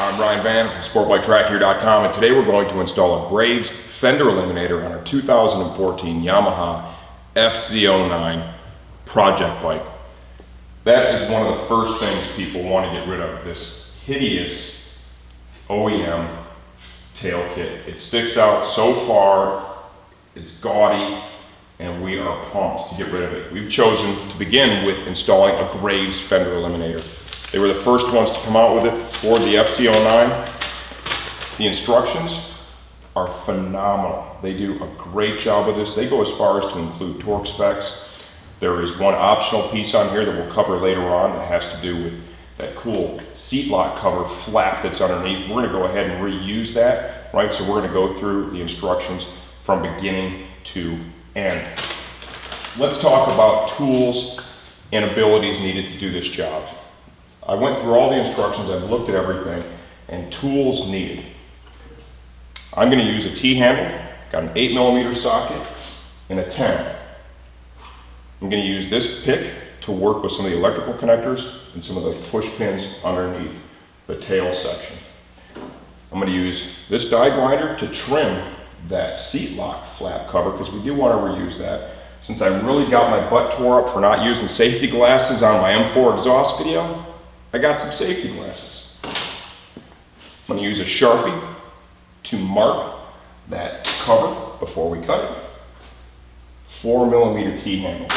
I'm Ryan Van from SportBikeTrackHere.com, and today we're going to install a Graves Fender Eliminator on our 2014 Yamaha FZ-09 Project Bike. That is one of the first things people want to get rid of, this hideous OEM tail kit. It sticks out so far, it's gaudy, and we are pumped to get rid of it. We've chosen to begin with installing a Graves Fender Eliminator. They were the first ones to come out with it for the FZ-09. The instructions are phenomenal. They do a great job with this. They go as far as to include torque specs. There is one optional piece on here that we'll cover later on that has to do with that cool seat lock cover flap that's underneath. We're going to go ahead and reuse that, right? So we're going to go through the instructions from beginning to end. Let's talk about tools and abilities needed to do this job. I went through all the instructions, I've looked at everything, and tools needed. I'm going to use a T-handle, got an 8mm socket, and a 10. I'm going to use this pick to work with some of the electrical connectors and some of the push pins underneath the tail section. I'm going to use this die grinder to trim that seat lock flap cover, because we do want to reuse that. Since I really got my butt tore up for not using safety glasses on my M4 exhaust video, I got some safety glasses. I'm going to use a Sharpie to mark that cover before we cut it. 4mm T-handle.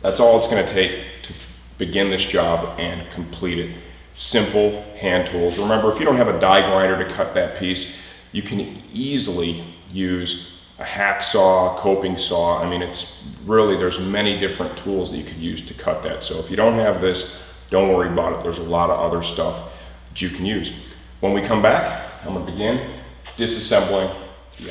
That's all it's going to take to begin this job and complete it. Simple hand tools. Remember, if you don't have a die grinder to cut that piece, you can easily use a hacksaw, coping saw. I mean, it's really, there's many different tools that you could use to cut that. So if you don't have this, don't worry about it. There's a lot of other stuff that you can use. When we come back, I'm going to begin disassembling.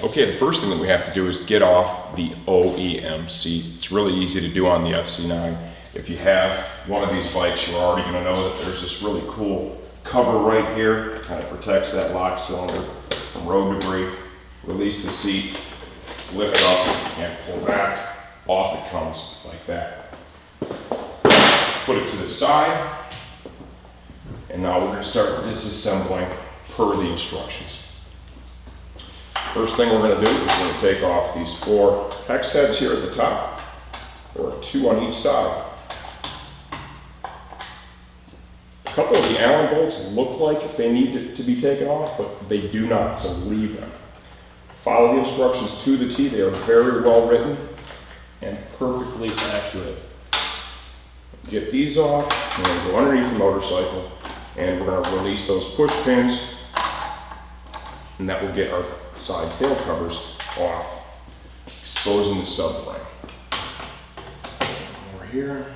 Okay, the first thing that we have to do is get off the OEM seat. It's really easy to do on the FZ-09. If you have one of these bikes, you're already going to know that there's this really cool cover right here. It kind of protects that lock cylinder from road debris. Release the seat, lift up, and pull back. Off it comes like that. Put it to the side, and now we're going to start disassembling per the instructions. First thing we're going to do is we're going to take off these 4 hex heads here at the top. There are 2 on each side. A couple of the Allen bolts look like they need to be taken off, but they do not, so leave them. Follow the instructions to the T. They are very well written and perfectly accurate. Get these off, and we're going to go underneath the motorcycle, and we're going to release those push pins, and that will get our side tail covers off, exposing the subframe. Over here.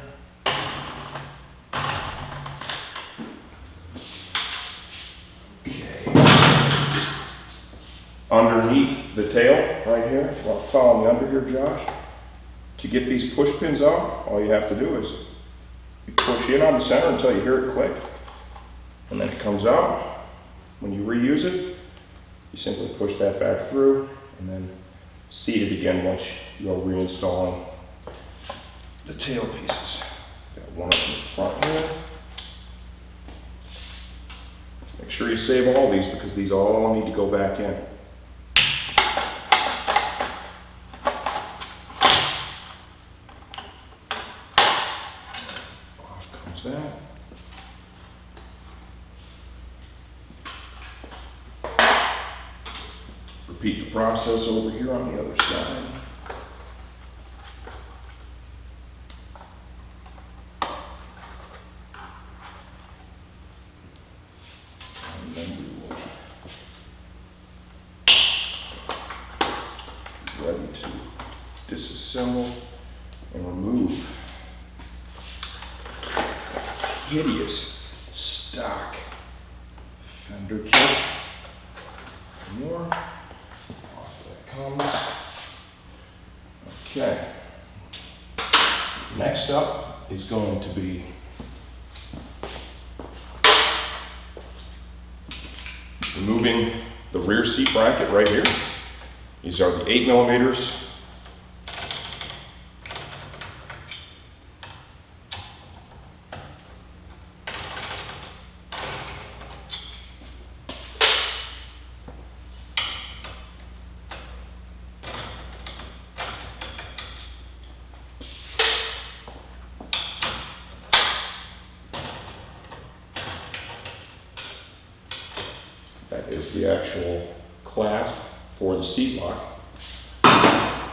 Okay. Underneath the tail, right here, follow me under here, Josh. To get these push pins out, all you have to do is you push in on the center until you hear it click, and then it comes out. When you reuse it, you simply push that back through and then seat it again once you are reinstalling the tail pieces. Got one up in the front here. Make sure you save all these because these all need to go back in. Off comes that. Repeat the process over here on the other side. And then we will be ready to disassemble and remove hideous stock fender kit. More. Comes. Okay. Next up is going to be removing the rear seat bracket right here. These are the 8mm is the actual clasp for the seat lock.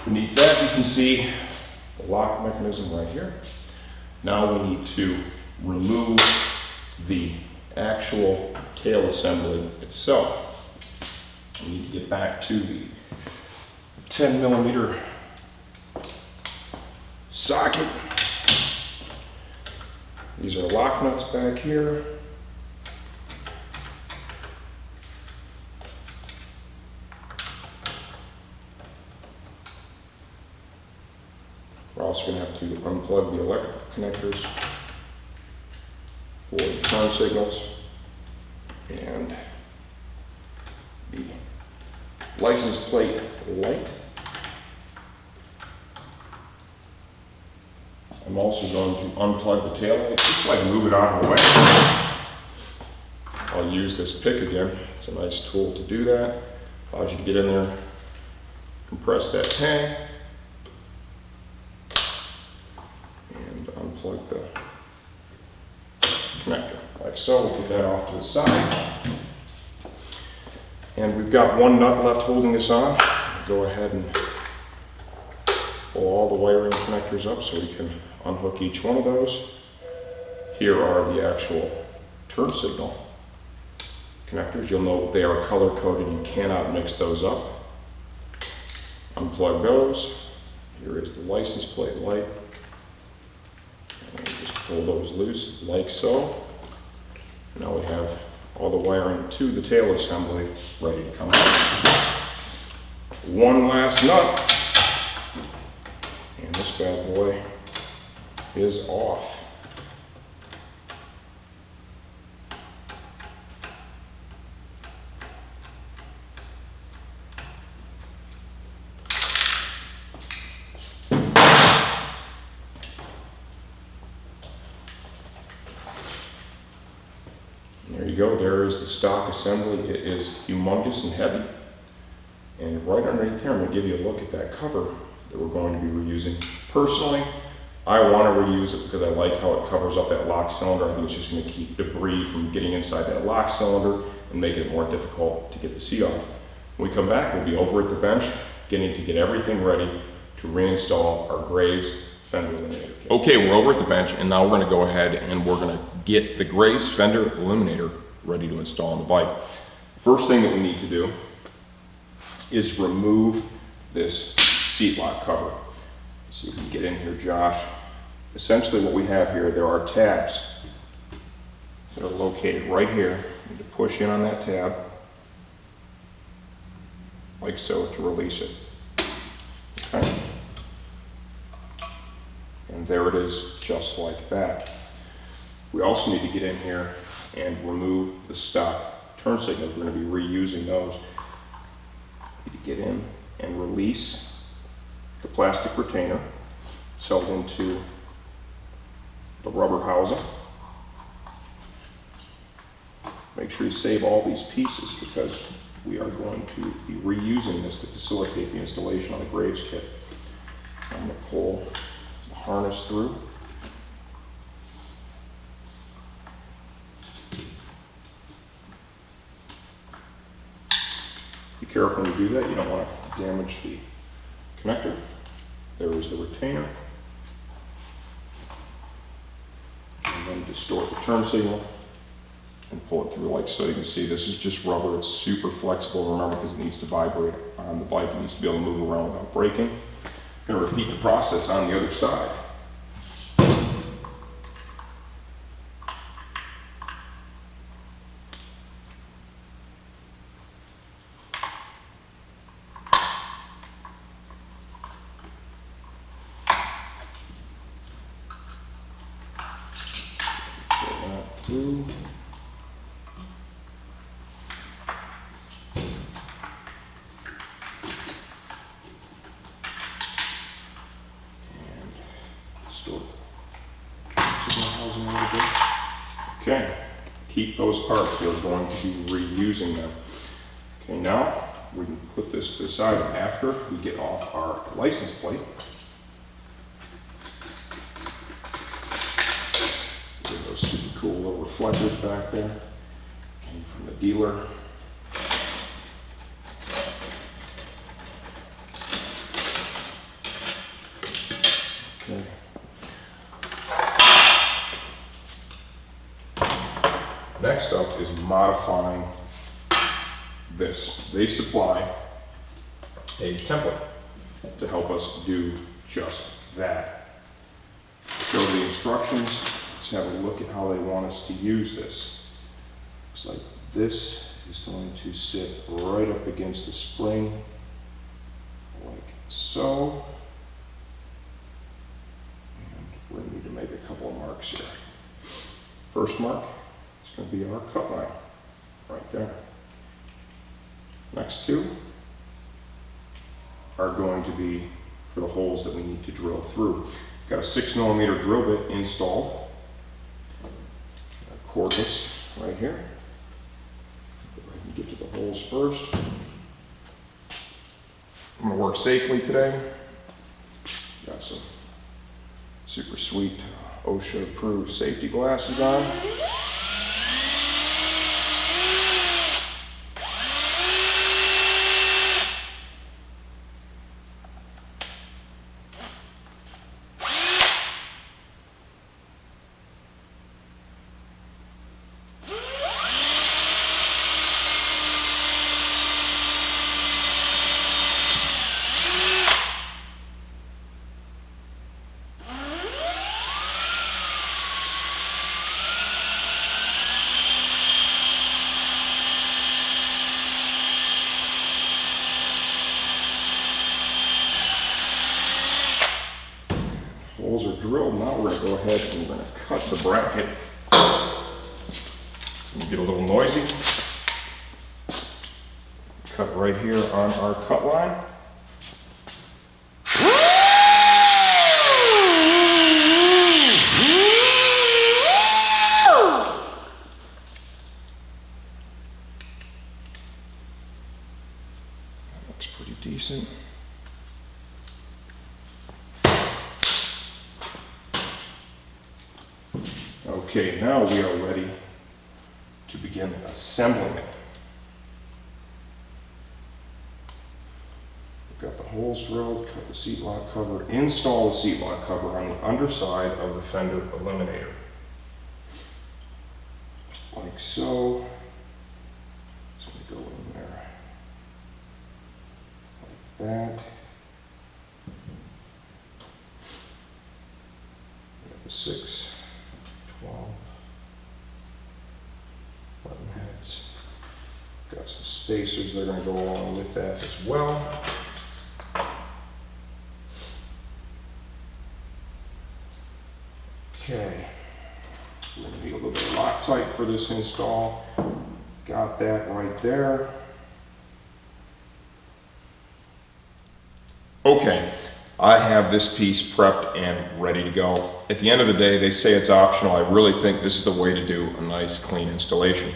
Beneath that you can see the lock mechanism right here. Now we need to remove the actual tail assembly itself. We need to get back to the 10mm socket. These are lock nuts back here. We're also going to have to unplug the electrical connectors for the turn signals and the license plate light. I'm also going to unplug the tail light, just like move it out of the way. I'll use this pick again. It's a nice tool to do that. Allows you to get in there, compress that tank, and unplug the connector, like so. We'll put that off to the side. And we've got one nut left holding this on. Go ahead and pull all the wiring connectors up so we can unhook each one of those. Here are the actual turn signal connectors. You'll note they are color coded. You cannot mix those up. Unplug those. Here is the license plate light. And just pull those loose like so. Now we have all the wiring to the tail assembly ready to come out. One last nut. And this bad boy is off. There you go, there is the stock assembly. It is humongous and heavy. And right underneath here, I'm going to give you a look at that cover that we're going to be reusing. Personally, I want to reuse it because I like how it covers up that lock cylinder. I think it's just going to keep debris from getting inside that lock cylinder and make it more difficult to get the seat off. When we come back, we'll be over at the bench getting to get everything ready to reinstall our Graves Fender Eliminator kit. Okay, we're over at the bench and now we're going to go ahead and we're going to get the Graves Fender Eliminator ready to install on the bike. First thing that we need to do is remove this seat lock cover. See if we can get in here, Josh. Essentially what we have here, there are tabs that are located right here. You need to push in on that tab, like so, to release it. Okay. And there it is, just like that. We also need to get in here and remove the stock turn signals. We're going to be reusing those. You need to get in and release the plastic retainer. It's held into the rubber housing. Make sure you save all these pieces because we are going to be reusing this to facilitate the installation on the Graves kit. I'm going to pull the harness through. Be careful when you do that. You don't want to damage the connector. There is the retainer. And then distort the turn signal and pull it through like so. You can see this is just rubber. It's super flexible, remember, because it needs to vibrate on the bike. It needs to be able to move around without breaking. I'm going to repeat the process on the other side. Through. And store the housing a little bit. Okay, keep those parts. We're going to be reusing them. Okay, now we can put this to the side after we get off our license plate. Those super cool little reflectors back there. Came from the dealer. next up is modifying this. They supply a template to help us do just that. Go to the instructions. Let's have a look at how they want us to use this. Looks like this is going to sit right up against the spring, like so. And we're going to need to make a couple of marks here. First mark is going to be our cut line, right there. Next two are going to be for the holes that we need to drill through. Got a 6mm drill bit installed. Cordless right here. Go ahead and get to the holes first. I'm going to work safely today. Got some super sweet OSHA approved safety glasses on. Holes are drilled. Now we're going to go ahead and we're going to cut the bracket. It'll get a little noisy. Cut right here on our cut line. That looks pretty decent. Okay, now we are ready to begin assembling it. We've got the holes drilled, cut the seat lock cover, install the seat lock cover on the underside of the Fender Eliminator. Like so. It's going to go in there. Like that. We have the 6, 12, 11 heads. Got some spacers that are going to go along with that as well. Okay, we're going to need a little bit of Loctite for this install. Got that right there. Okay, I have this piece prepped and ready to go. At the end of the day, they say it's optional. I really think this is the way to do a nice, clean installation.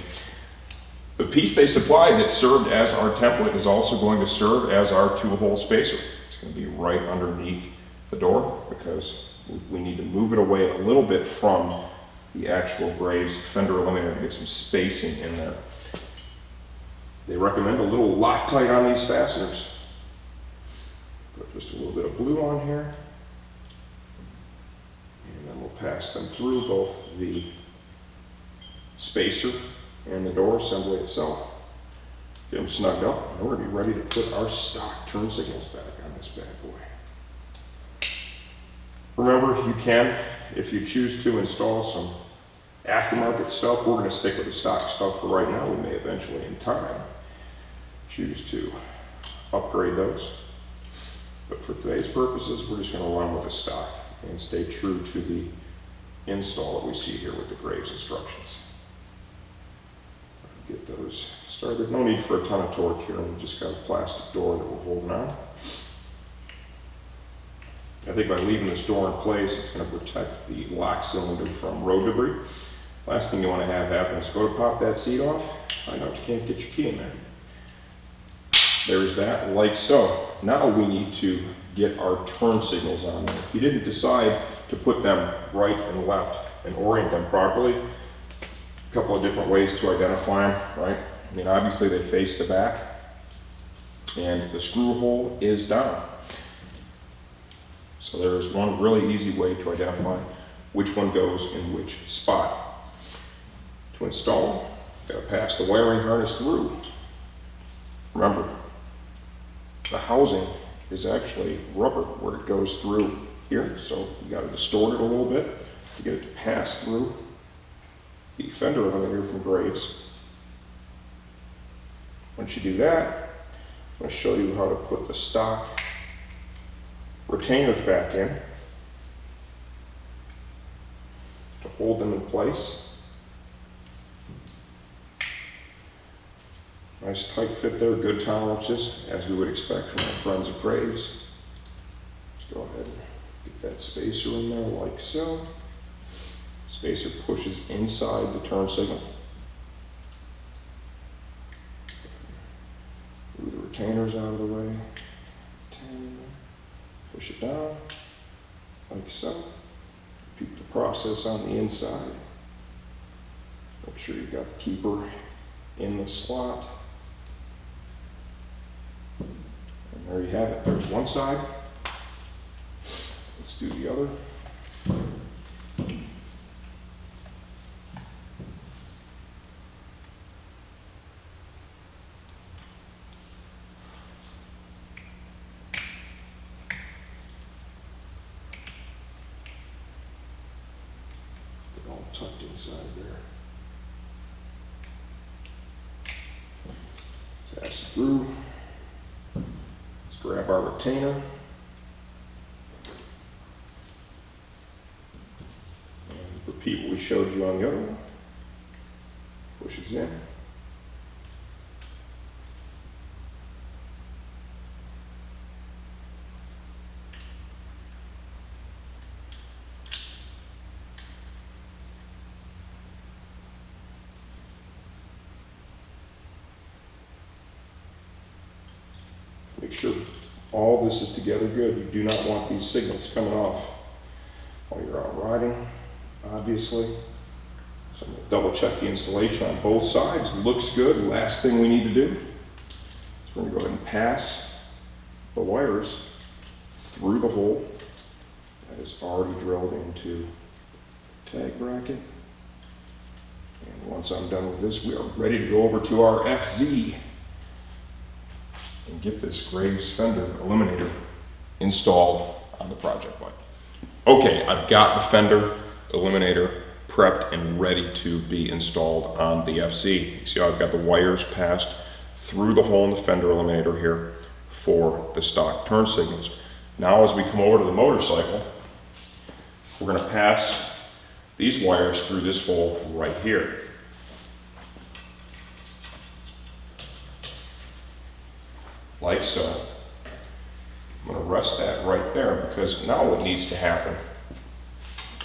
The piece they supplied that served as our template is also going to serve as our 2-hole spacer. It's going to be right underneath the door because we need to move it away a little bit from the actual Graves Fender Eliminator to get some spacing in there. They recommend a little Loctite on these fasteners. Put just a little bit of glue on here. And then we'll pass them through both the spacer and the door assembly itself. Get them snugged up, and we're going to be ready to put our stock turn signals back on this bad boy. Remember, you can, if you choose to, install some aftermarket stuff. We're going to stick with the stock stuff for right now. We may eventually, in time, choose to upgrade those. But for today's purposes, we're just going to run with the stock and stay true to the install that we see here with the Graves instructions. Get those started. No need for a ton of torque here. We've just got a plastic door that we're holding on. I think by leaving this door in place, it's going to protect the lock cylinder from road debris. Last thing you want to have happen is go to pop that seat off, find out you can't get your key in there. There's that, like so. Now we need to get our turn signals on there. If you didn't decide to put them right and left and orient them properly, a couple of different ways to identify them, right? I mean, obviously they face the back and the screw hole is down. So there is one really easy way to identify which one goes in which spot. To install, gotta pass the wiring harness through. Remember, the housing is actually rubber where it goes through here, so you gotta distort it a little bit to get it to pass through the fender eliminator from Graves. Once you do that, I'm going to show you how to put the stock retainers back in to hold them in place. Nice tight fit there, good tolerances, as we would expect from our friends at Graves. Let's go ahead and get that spacer in there like so. Spacer pushes inside the turn signal. Move the retainers out of the way. Push it down, like so. Repeat the process on the inside. Make sure you've got the keeper in the slot. And there you have it. There's one side. Let's do the other. All tucked inside there. Pass it through. Let's grab our retainer. And repeat what we showed you on the other one. Pushes in. Make sure all this is together good. You do not want these signals coming off while you're out riding, obviously. So I'm going to double check the installation on both sides. Looks good. Last thing we need to do is we're going to go ahead and pass the wires through the hole that is already drilled into the tag bracket. And once I'm done with this, we are ready to go over to our FZ and get this Graves Fender Eliminator installed on the Project Bike. Okay, I've got the Fender Eliminator prepped and ready to be installed on the FC. You see how I've got the wires passed through the hole in the Fender Eliminator here for the stock turn signals. Now as we come over to the motorcycle, we're going to pass these wires through this hole right here. Like so. I'm going to rest that right there because now what needs to happen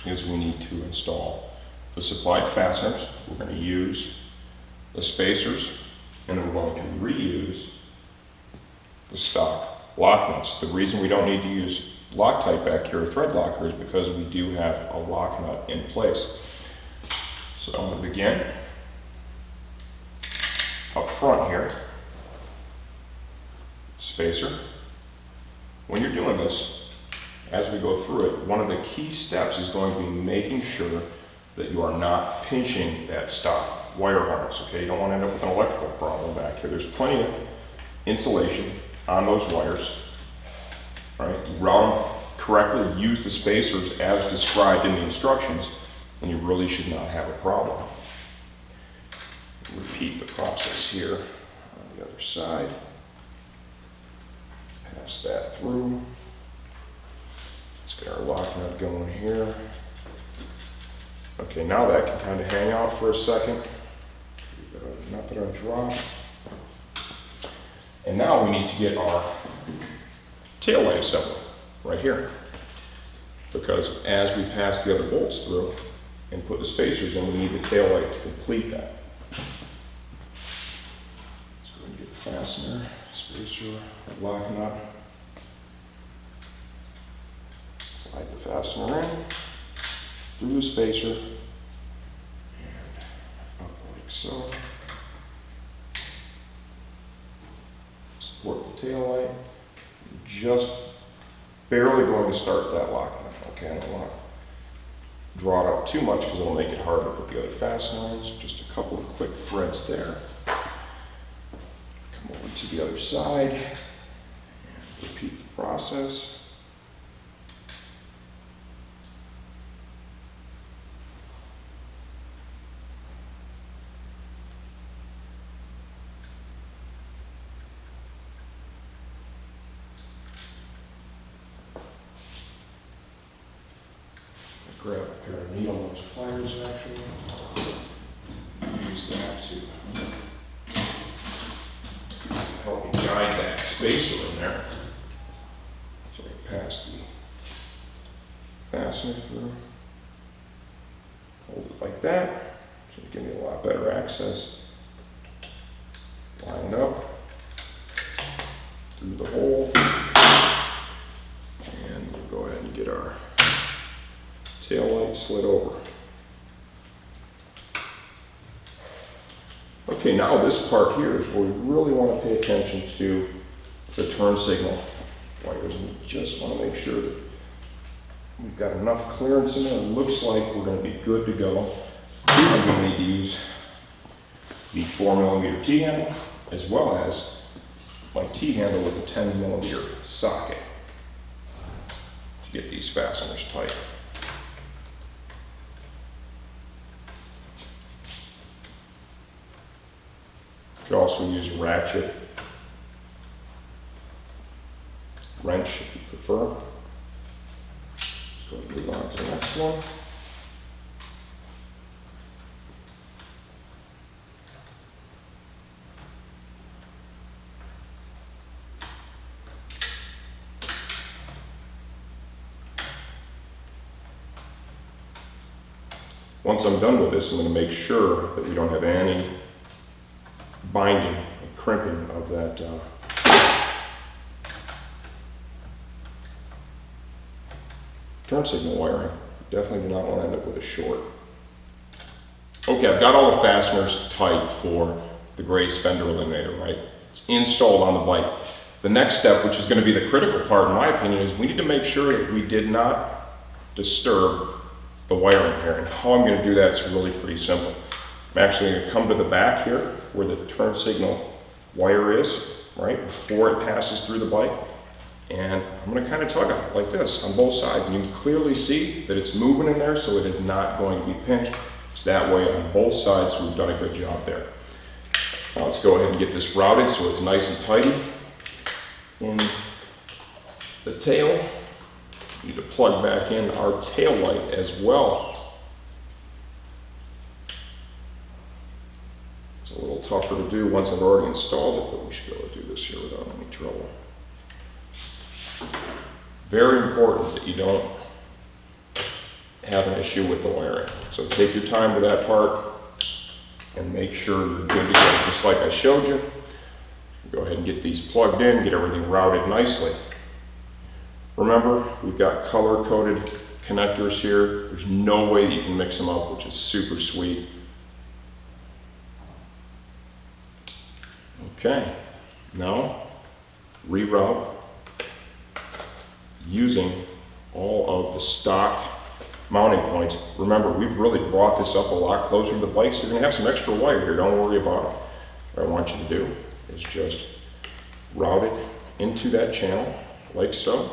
is we need to install the supplied fasteners. We're going to use the spacers and then we're going to reuse the stock lock nuts. The reason we don't need to use Loctite back here or thread locker is because we do have a lock nut in place. So I'm going to begin up front here. Spacer. When you're doing this, as we go through it, one of the key steps is going to be making sure that you are not pinching that stock wire harness, okay? You don't want to end up with an electrical problem back here. There's plenty of insulation on those wires, right? You route them correctly, use the spacers as described in the instructions, and you really should not have a problem. Repeat the process here on the other side. Pass that through. Let's get our lock nut going here. Okay, now that can kind of hang out for a second. Not that I dropped. And now we need to get our tail light assembly right here. Because as we pass the other bolts through and put the spacers in, we need the tail light to complete that. Let's go ahead and get the fastener, spacer, lock nut. Slide the fastener in, through the spacer, and up like so. Support the tail light. Just barely going to start that lock nut. Okay, I don't want draw it out too much because it'll make it hard to put the other fasteners. Just a couple of quick threads there. Come over to the other side and repeat the process. Grab a pair of needle nose pliers actually. Use that to help me guide that spacer in there. So I pass the fastener through. Hold it like that. So give me a lot better access. Line up through the hole. And we'll go ahead and get our tail light slid over. Okay, now this part here is where we really want to pay attention to the turn signal wires. We just want to make sure that we've got enough clearance in there. It looks like we're going to be good to go. I'm going to need to use the 4mm T-handle as well as my T-handle with a 10mm socket to get these fasteners tight. You could also use a ratchet, wrench if you prefer. Let's go and move on to the next one. Once I'm done with this, I'm going to make sure that we don't have any binding and crimping of that turn signal wiring. Definitely do not want to end up with a short. Okay, I've got all the fasteners tight for the Graves Fender Eliminator, right? It's installed on the bike. The next step, which is going to be the critical part in my opinion, is we need to make sure that we did not disturb the wiring here. And how I'm going to do that is really pretty simple. I'm actually going to come to the back here where the turn signal wire is, right, before it passes through the bike. And I'm going to kind of tug it like this on both sides. And you can clearly see that it's moving in there, so it is not going to be pinched. So that way on both sides, we've done a good job there. Now let's go ahead and get this routed so it's nice and tidy. In the tail, we need to plug back in our tail light as well. It's a little tougher to do once I've already installed it, but we should be able to do this here without any trouble. Very important that you don't have an issue with the wiring. So take your time with that part and make sure you're good to go, just like I showed you. Go ahead and get these plugged in, get everything routed nicely. Remember, we've got color-coded connectors here. There's no way that you can mix them up, which is super sweet. Okay, now reroute using all of the stock mounting points. Remember, we've really brought this up a lot closer to the bike, so you're going to have some extra wire here. Don't worry about it. What I want you to do is just route it into that channel like so.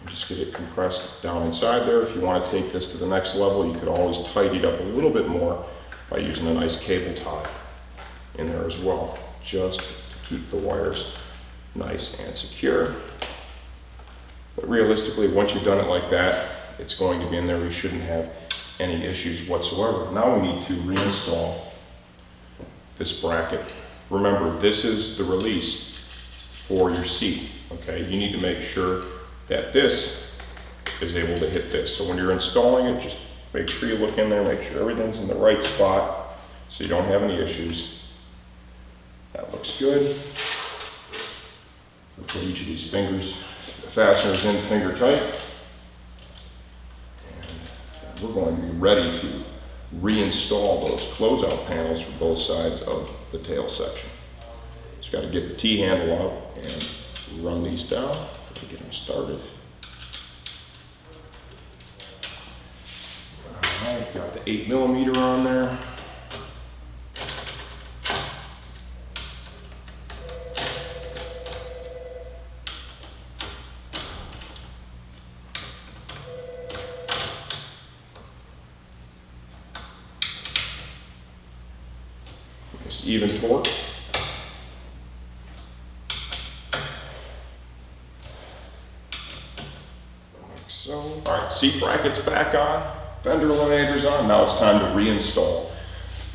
And just get it compressed down inside there. If you want to take this to the next level, you could always tidy it up a little bit more by using a nice cable tie in there as well, just to keep the wires nice and secure. But realistically, once you've done it like that, it's going to be in there. We shouldn't have any issues whatsoever. Now we need to reinstall this bracket. Remember, this is the release for your seat, okay? You need to make sure that this is able to hit this. So when you're installing it, just make sure you look in there, make sure everything's in the right spot so you don't have any issues. That looks good. We'll put each of these fasteners in finger tight. And we're going to be ready to reinstall those closeout panels for both sides of the tail section. Just got to get the T-handle out and run these down to get them started. Got the 8mm on there. Nice even torque. So, all right, seat brackets back on, fender eliminators on. Now it's time to reinstall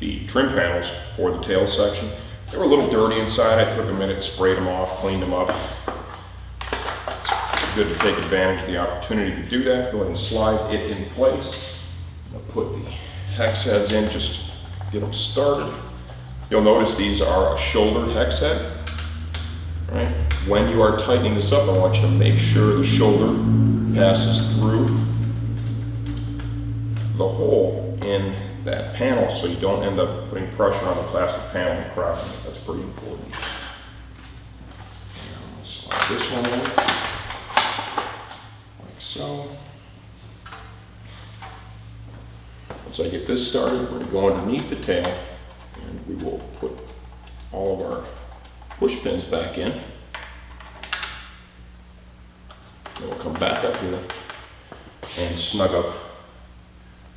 the trim panels for the tail section. They were a little dirty inside. I took a minute, sprayed them off, cleaned them up. It's good to take advantage of the opportunity to do that. Go ahead and slide it in place. I'll put the hex heads in, just get them started. You'll notice these are a shouldered hex head. Right? When you are tightening this up, I want you to make sure the shoulder passes through the hole in that panel so you don't end up putting pressure on the plastic panel and cracking it. That's pretty important. I'll slide this one in, like so. Once I get this started, we're going to go underneath the tail and we will put all of our push pins back in. Then we'll come back up here and snug up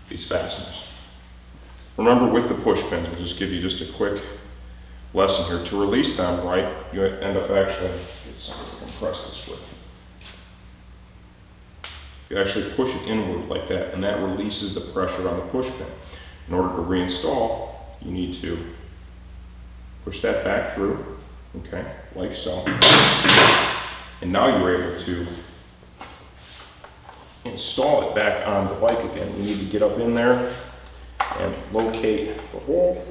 these fasteners. Remember, with the push pins, we'll just give you just a quick lesson here. To release them, right, you end up actually, get something to compress this with. You actually push it inward like that, and that releases the pressure on the push pin. In order to reinstall, you need to push that back through, okay, like so. And now you're able to install it back on the bike again. You need to get up in there and locate the hole,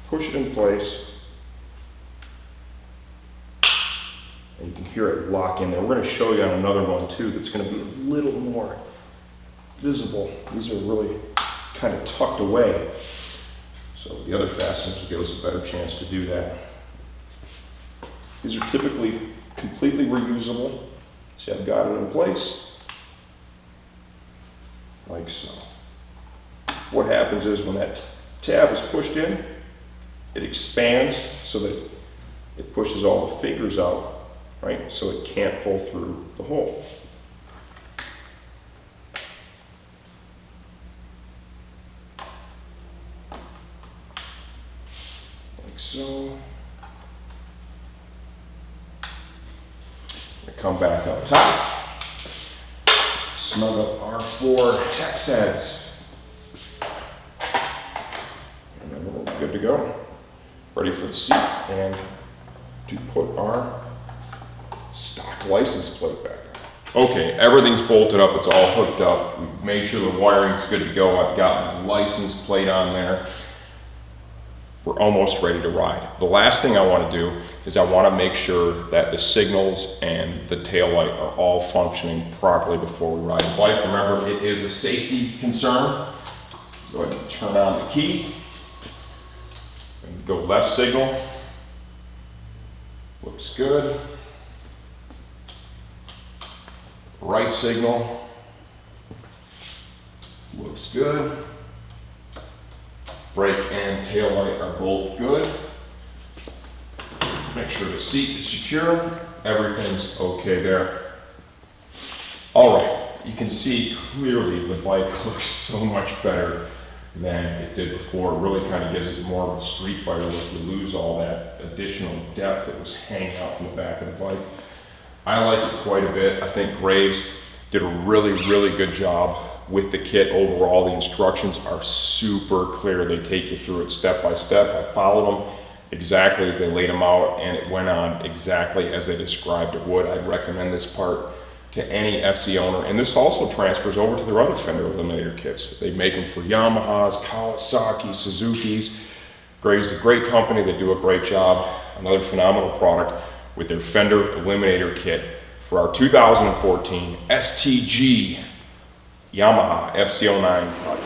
push it in place, and you can hear it lock in there. We're going to show you on another one too that's going to be a little more visible. These are really kind of tucked away, so the other fasteners give us a better chance to do that. These are typically completely reusable. See, I've got it in place, like so. What happens is when that tab is pushed in, it expands so that it pushes all the fingers out, right? So it can't pull through the hole. Like so. Come back up top, snug up our 4 hex heads, and then we're good to go. Ready for the seat and to put our stock license plate back on. Okay, everything's bolted up, it's all hooked up. We've made sure the wiring's good to go. I've got my license plate on there. We're almost ready to ride. The last thing I want to do is I want to make sure that the signals and the tail light are all functioning properly before we ride the bike. Remember, it is a safety concern. Go ahead and turn on the key. And go left signal. Looks good. Right signal. Looks good. Brake and tail light are both good. Make sure the seat is secure. Everything's okay there. All right, you can see clearly the bike looks so much better than it did before. It really kind of gives it more of a street fighter look. You lose all that additional depth that was hanging out from the back of the bike. I like it quite a bit. I think Graves did a really, really good job with the kit overall. The instructions are super clear. They take you through it step by step. I followed them exactly as they laid them out, and it went on exactly as they described it would. I'd recommend this part to any FC owner, and this also transfers over to their other fender eliminator kits. They make them for Yamahas, Kawasaki, Suzuki's. Graves is a great company. They do a great job. Another phenomenal product with their Fender Eliminator kit for our 2014 STG Yamaha FZ-09 project.